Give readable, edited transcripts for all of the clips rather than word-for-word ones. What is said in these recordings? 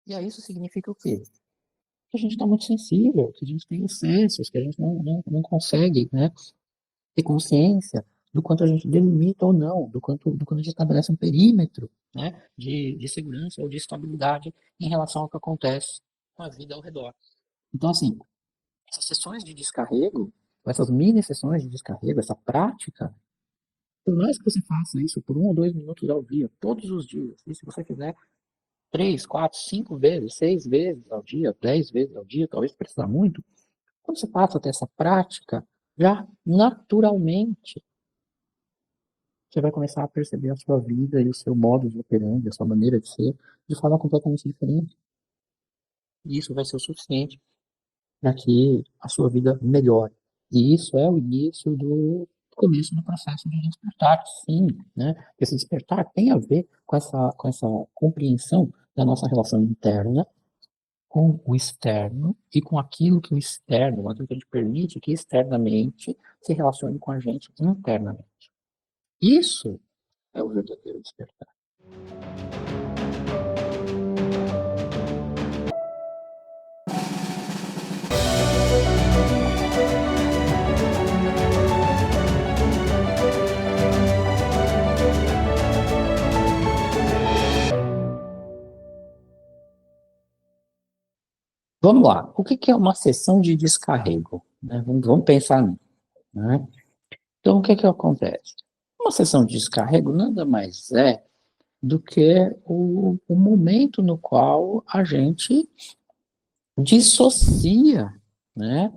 E aí isso significa o quê? Que a gente está muito sensível, que a gente tem excessos, que a gente não consegue, né, ter consciência do quanto a gente delimita ou não, do quanto a gente estabelece um perímetro, né, de segurança ou de estabilidade em relação ao que acontece com a vida ao redor. Então, assim, essas sessões de descarrego, essas mini sessões de descarrego, essa prática, por mais que você faça isso por 1 ou 2 minutos ao dia, todos os dias, e se você fizer 3, 4, 5 vezes, 6 vezes ao dia, 10 vezes ao dia, talvez precisar muito, quando você passa a ter essa prática, já naturalmente você vai começar a perceber a sua vida e o seu modus operandi, a sua maneira de ser, de forma completamente diferente. E isso vai ser o suficiente para que a sua vida melhore. E isso é o início do começo do processo de despertar, sim, né? Esse despertar tem a ver com essa compreensão da nossa relação interna com o externo e com aquilo que o externo, aquilo que a gente permite que externamente se relacione com a gente internamente. Isso é o verdadeiro despertar. Vamos lá. O que é uma sessão de descarrego? Né? Vamos pensar nisso. Né? Então, o que acontece? Uma sessão de descarrego nada mais é do que o momento no qual a gente dissocia, né,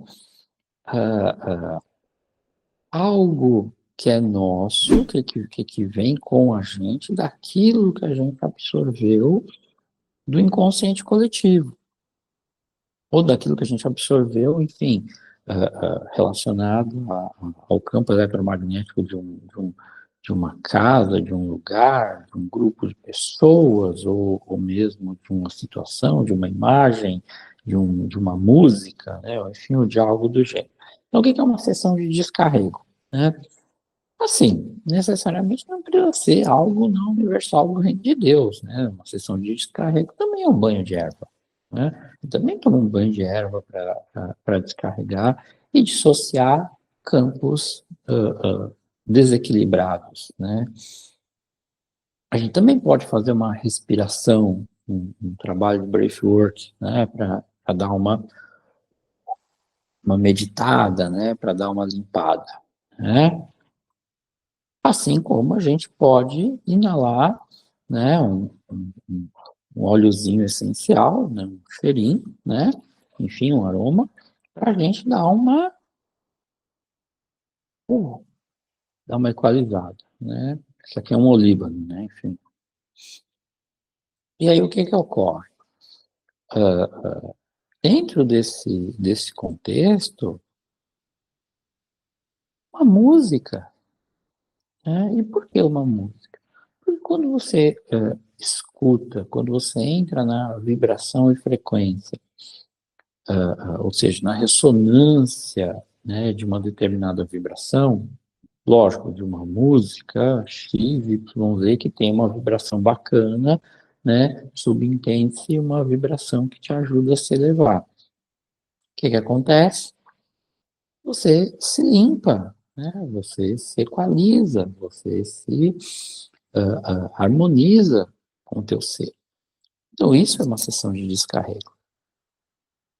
algo que é nosso, que vem com a gente, daquilo que a gente absorveu do inconsciente coletivo, ou daquilo que a gente absorveu, enfim, relacionado ao campo eletromagnético de uma casa, de um lugar, de um grupo de pessoas, ou mesmo de uma situação, de uma imagem, de uma música, né, enfim, de algo do gênero. Então, o que é uma sessão de descarrego? Né? Assim, necessariamente não precisa ser algo não universal do reino de Deus, né? Uma sessão de descarrego também é um banho de erva, né? Eu também tomo um banho de erva para descarregar e dissociar campos desequilibrados, né? A gente também pode fazer uma respiração, um trabalho de breathwork, né? Para dar uma meditada, né? Para dar uma limpada, né? Assim como a gente pode inalar, né, um óleozinho essencial, né, um cheirinho, né, enfim, um aroma, para a gente uh, dar uma equalizada, né. Isso aqui é um olíbano, né, enfim. E aí o que ocorre? Dentro desse contexto, uma música, né, e por que uma música? Porque quando você escuta, quando você entra na vibração e frequência, ou seja, na ressonância, né, de uma determinada vibração, lógico, de uma música X, Y, Z, que tem uma vibração bacana, né, subentende-se uma vibração que te ajuda a se elevar. O que acontece? Você se limpa, né, você se equaliza, você se harmoniza com o teu ser. Então, isso é uma sessão de descarrego.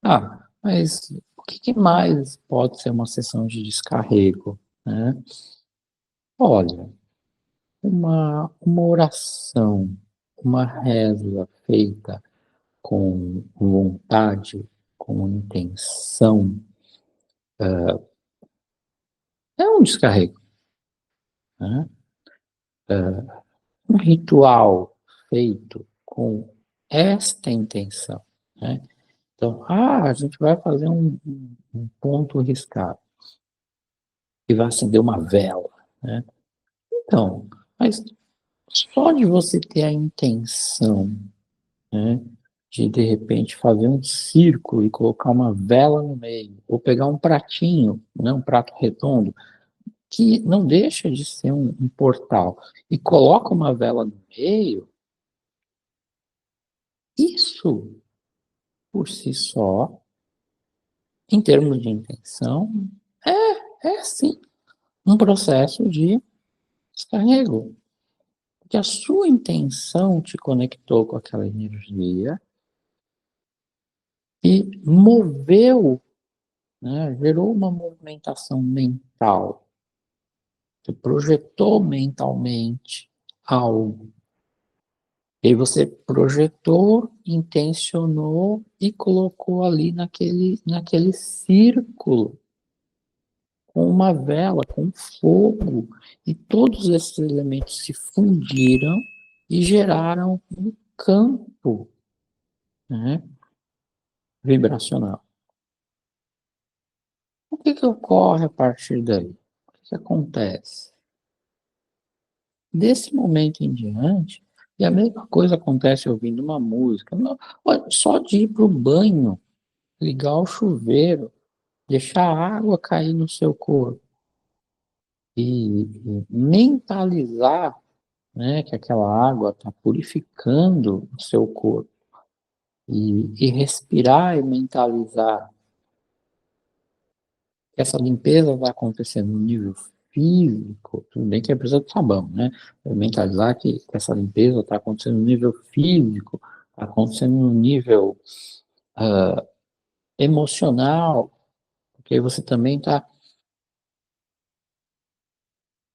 Ah, mas o que mais pode ser uma sessão de descarrego, né? Olha, uma oração, uma reza feita com vontade, com intenção, é um descarrego, né? Um ritual feito com esta intenção, né? Então, a gente vai fazer um ponto riscado e vai acender uma vela, né? Então, mas só de você ter a intenção, né, de repente fazer um círculo e colocar uma vela no meio, ou pegar um pratinho, né, um prato redondo, que não deixa de ser um portal, e coloca uma vela no meio, isso por si só, em termos de intenção, é sim um processo de descarrego. Porque a sua intenção te conectou com aquela energia e moveu, né, gerou uma movimentação mental. Você projetou mentalmente algo. E aí você projetou, intencionou e colocou ali naquele círculo, com uma vela, com fogo. E todos esses elementos se fundiram e geraram um campo, né, vibracional. O que que ocorre a partir daí? O que que acontece? Desse momento em diante, e a mesma coisa acontece ouvindo uma música. Olha, só de ir para o banho, ligar o chuveiro, deixar a água cair no seu corpo e mentalizar, né, que aquela água está purificando o seu corpo e respirar e mentalizar que essa limpeza vai acontecer no nível físico, tudo bem que precisa de sabão, né? Mentalizar que essa limpeza está acontecendo no nível físico, está acontecendo no nível emocional, porque aí você também está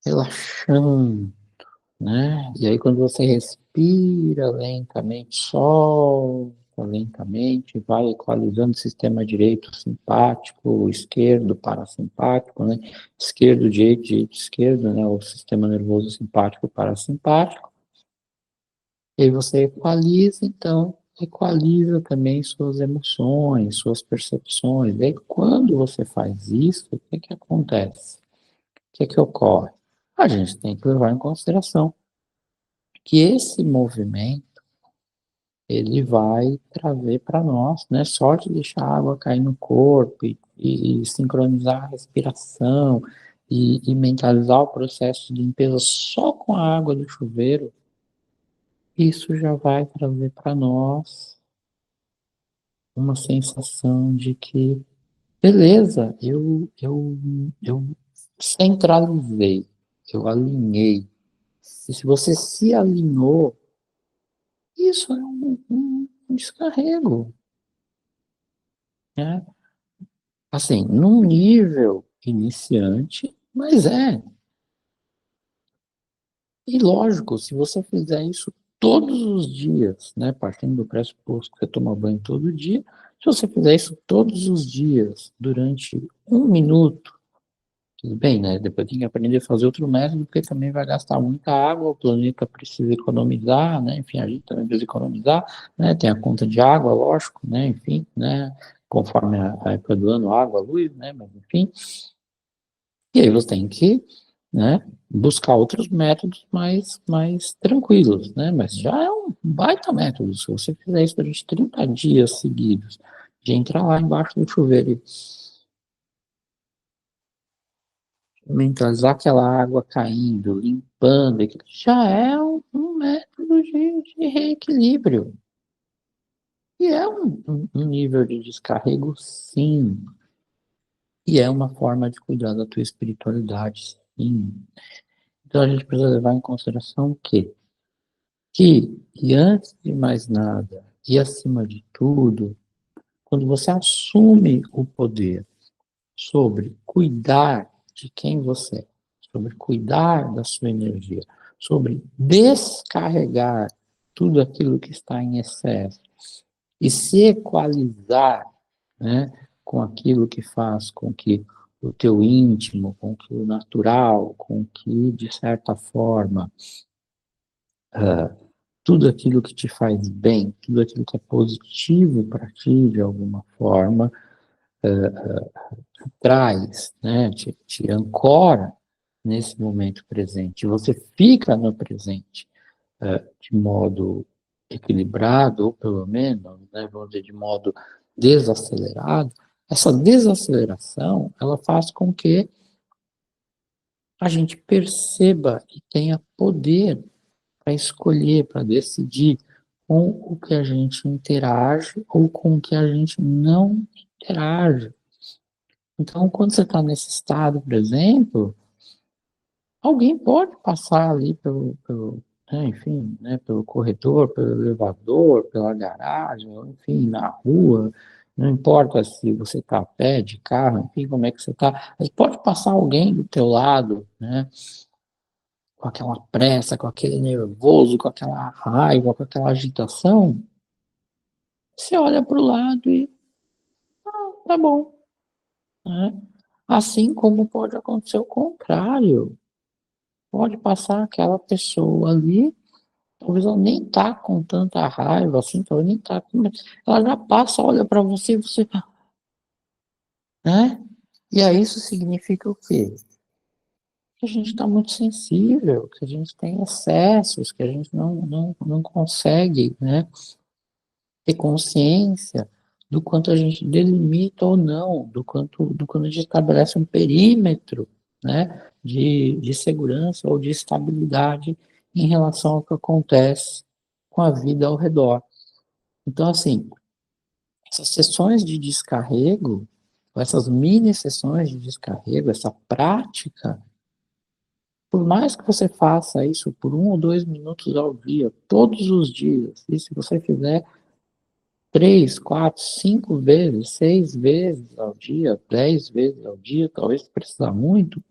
relaxando, né? E aí quando você respira lentamente, solta lentamente, vai equalizando o sistema direito simpático, esquerdo parasimpático, né? Esquerdo, direito, direito, esquerdo, né? O sistema nervoso simpático, parasimpático. E aí você equaliza, então, equaliza também suas emoções, suas percepções. E aí quando você faz isso, o que que acontece? O que que ocorre? A gente tem que levar em consideração que esse movimento ele vai trazer para nós, né, só de deixar a água cair no corpo e sincronizar a respiração e mentalizar o processo de limpeza só com a água do chuveiro, isso já vai trazer para nós uma sensação de que, beleza, eu centralizei, eu alinhei. E se você se alinhou, isso é um descarrego, né? Assim, num nível iniciante, mas é. E lógico, se você fizer isso todos os dias, né, partindo do pressuposto que você toma banho todo dia, se você fizer isso todos os dias, durante 1 minuto, tudo bem, né? Depois tem que aprender a fazer outro método, porque também vai gastar muita água, o planeta precisa economizar, né? Enfim, a gente também precisa economizar, né? Tem a conta de água, lógico, né? Enfim, né? Conforme a época do ano, água, luz, né? Mas enfim. E aí você tem que, né, buscar outros métodos mais tranquilos, né? Mas já é um baita método. Se você fizer isso durante 30 dias seguidos, de entrar lá embaixo do chuveiro e mentalizar aquela água caindo, limpando, já é um método de reequilíbrio. E é um nível de descarrego, sim. E é uma forma de cuidar da tua espiritualidade, sim. Então a gente precisa levar em consideração que antes de mais nada, e acima de tudo, quando você assume o poder sobre cuidar de quem você é, sobre cuidar da sua energia, sobre descarregar tudo aquilo que está em excesso e se equalizar, né, com aquilo que faz com que o teu íntimo, com que o natural, com que, de certa forma, tudo aquilo que te faz bem, tudo aquilo que é positivo para ti, de alguma forma, traz, né, te ancora nesse momento presente. Você fica no presente de modo equilibrado, ou pelo menos, né, vamos dizer, de modo desacelerado. Essa desaceleração, ela faz com que a gente perceba e tenha poder para escolher, para decidir com o que a gente interage ou com o que a gente não interage. Então, quando você está nesse estado, por exemplo, alguém pode passar ali enfim, né, pelo corredor, pelo elevador, pela garagem, ou, enfim, na rua, não importa se você está a pé, de carro, enfim, como é que você está, mas pode passar alguém do teu lado, né, com aquela pressa, com aquele nervoso, com aquela raiva, com aquela agitação, você olha para o lado e tá bom, né? Assim como pode acontecer o contrário. Pode passar aquela pessoa ali, talvez ela nem tá com tanta raiva assim, talvez nem tá com... Ela já passa, olha para você e você, né? E aí isso significa o quê? Que a gente está muito sensível, que a gente tem excessos, que a gente não consegue, né, ter consciência do quanto a gente delimita ou não, do quanto a gente estabelece um perímetro, né, de segurança ou de estabilidade em relação ao que acontece com a vida ao redor. Então, assim, essas sessões de descarrego, essas mini sessões de descarrego, essa prática, por mais que você faça isso por 1 ou 2 minutos ao dia, todos os dias, e se você fizer 3, 4, 5 vezes, 6 vezes ao dia, 10 vezes ao dia, talvez precisar muito,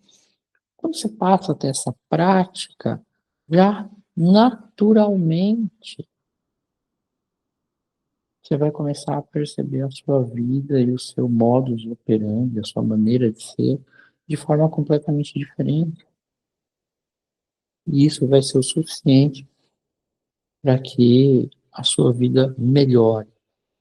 quando você passa a ter essa prática, já naturalmente você vai começar a perceber a sua vida e o seu modus operandi, a sua maneira de ser, de forma completamente diferente. E isso vai ser o suficiente para que a sua vida melhore.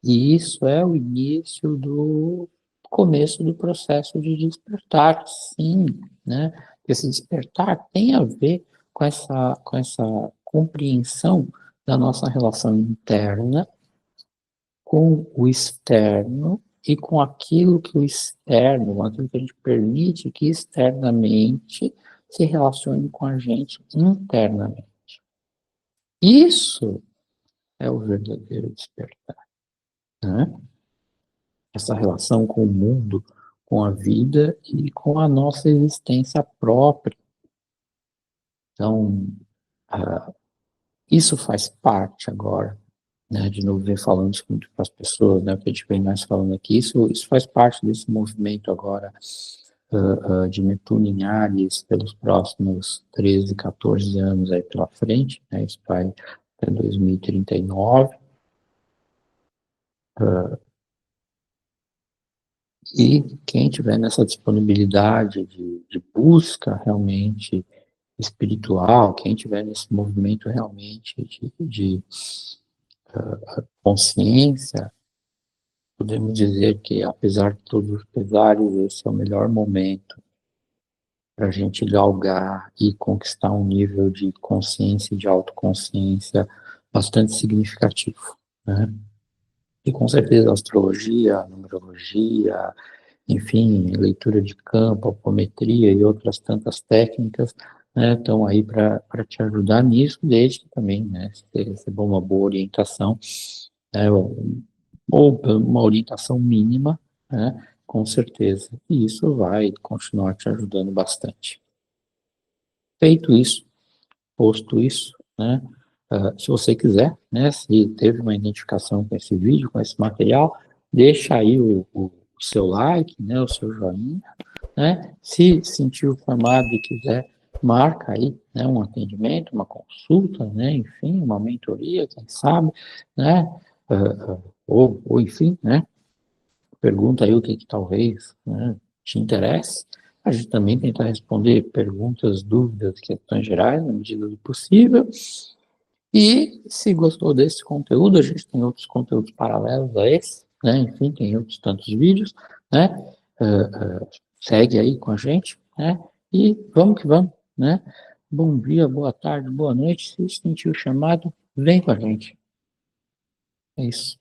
E isso é o início do começo do processo de despertar, sim, né? Esse despertar tem a ver com essa compreensão da nossa relação interna com o externo e com aquilo que o externo, aquilo que a gente permite que externamente se relacione com a gente internamente. Isso é o verdadeiro despertar, né? Essa relação com o mundo, com a vida e com a nossa existência própria. Então, ah, isso faz parte agora, né? De novo, vem falando isso muito para as pessoas, né? Que a gente vem mais falando aqui, isso faz parte desse movimento agora de Netuno em Áries pelos próximos 13, 14 anos aí pela frente, né? Isso vai até 2039. E quem tiver nessa disponibilidade de busca realmente espiritual, quem tiver nesse movimento realmente de consciência, podemos dizer que, apesar de todos os pesares, esse é o melhor momento para a gente galgar e conquistar um nível de consciência e de autoconsciência bastante significativo, né? E com certeza a astrologia, a numerologia, enfim, leitura de campo, apometria e outras tantas técnicas, né, estão aí para te ajudar nisso, desde que também, né, você receba uma boa orientação, né, ou uma orientação mínima, né, com certeza, e isso vai continuar te ajudando bastante. Feito isso, posto isso, né, se você quiser, né, se teve uma identificação com esse vídeo, com esse material, deixa aí o seu like, né, o seu joinha, né? Se sentiu formado e quiser, marca aí, né, um atendimento, uma consulta, né, enfim, uma mentoria, quem sabe, né, ou enfim, né, pergunta aí o que talvez, né, te interesse. A gente também tenta responder perguntas, dúvidas, questões gerais, na medida do possível. E se gostou desse conteúdo, a gente tem outros conteúdos paralelos a esse, né? Enfim, tem outros tantos vídeos, né? Segue aí com a gente, né? E vamos que vamos, né? Bom dia, boa tarde, boa noite. Se sentiu o chamado, vem com a gente. É isso.